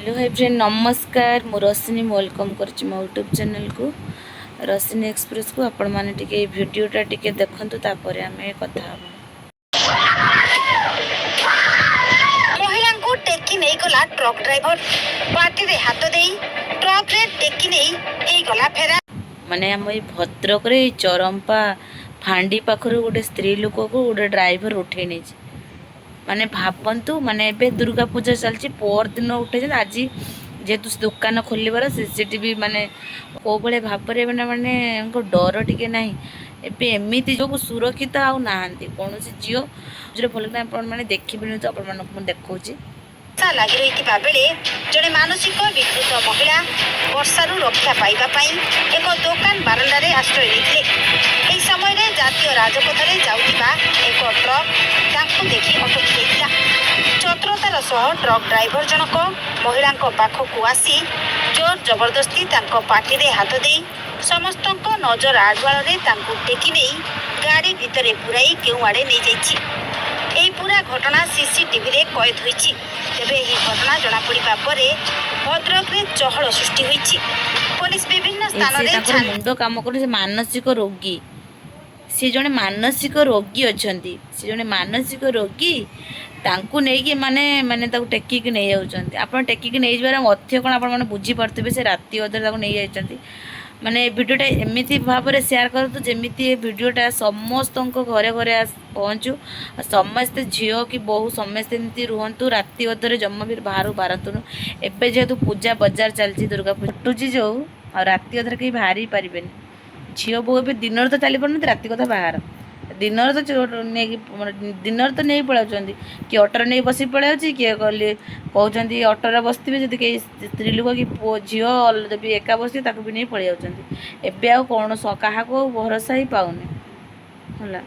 Hello hi friend नमस्कार मु रश्मि welcome करछि मो यूट्यूब चैनल को रश्मि एक्सप्रेस को आपण माने टिके वीडियोटा टिके देखंतु तापर आमे कथा हबो। महिला को टेकी नहीं गला ट्रक ड्राइवर पार्टी रे हाथ देई ट्रक रे टेकी नहीं एई गला फेरा माने हम ए भद्रक रे चरंपा फांडी पाखरु गोटे स्त्री लोक को गोटे ड्राइवर उठे नै माने भावंतु माने एबे दुर्गा पूजा चलची पर दिन उठे आज जेतु दुकान खोलबार सीसीटीवी माने को बळे भाबरे माने डर टिके नाही एबे एमिति जो सुरक्षित आउ नाहंती कोनोसी जियो जे भल ना आपण माने देखिबिनु तो आपण मानक मन देखौची लागि रही बेले जड़े मानसिक विकृत महिला वर्षारू रक्षा पाइबा एक दुकान बारंडा रे आश्रय लेते एही समय रे जातीय राजपथ रे जाउतिबा एक ट्रक तांको देखि अटकी देइतिला। चतुरतार सह ट्रक ड्राइवर जनक महिला पाखक आसी जोर जबरदस्ती तांको पाटी रे हाथ देई समस्त नजर आड़वाल रे तांको टेकी नहीं गाड़ी भितरे पुराई केउ आड़े नहीं जाइछि। एही पूरा घटना सीसीटीवी रे कैद होइछि। तेबे एही घटना जना पड़िबा परे भद्रक रे चहल सृष्टि होइछि। पुलिस विभिन्न स्थान रे मुंड काम कर से मानसिक रोगी से जने मानसिक रोगी अछंती से जने मानसिक रोगी तांकु नै कि माने माने ताकु टेकी के नै जाउछंती आपण टेकी के नै जबार मध्य कोन आपण माने बुझी परतबे से राती अदर ताकु नै जाइछंती माने वीडियोटा एमिति भाव में शेयर करतु जमीती वीडियोटा समस्त घरे घरे पहुँचू समस्ते झील कि बहु समस्ते एमती रुहतु राति अधरे जमा भी बाहर बारतुनु एबे जेहेतु पूजा बजार चलती दुर्गा फुटुची जो आ राति अधरे कहीं बाहरी पारे झील बहु ए दिन तो चली पार राति कथा बाहर दिन तो दिन तो नहीं पलाउं कि अटर नहीं बस पलाऊँ किए कहले कहते अटर बसते जब कहीं स्त्री लोक कि पुओ झील जब एका बस भी नहीं पलि जाऊँ एवं कौन क्या भरोसा ही पाऊनी है।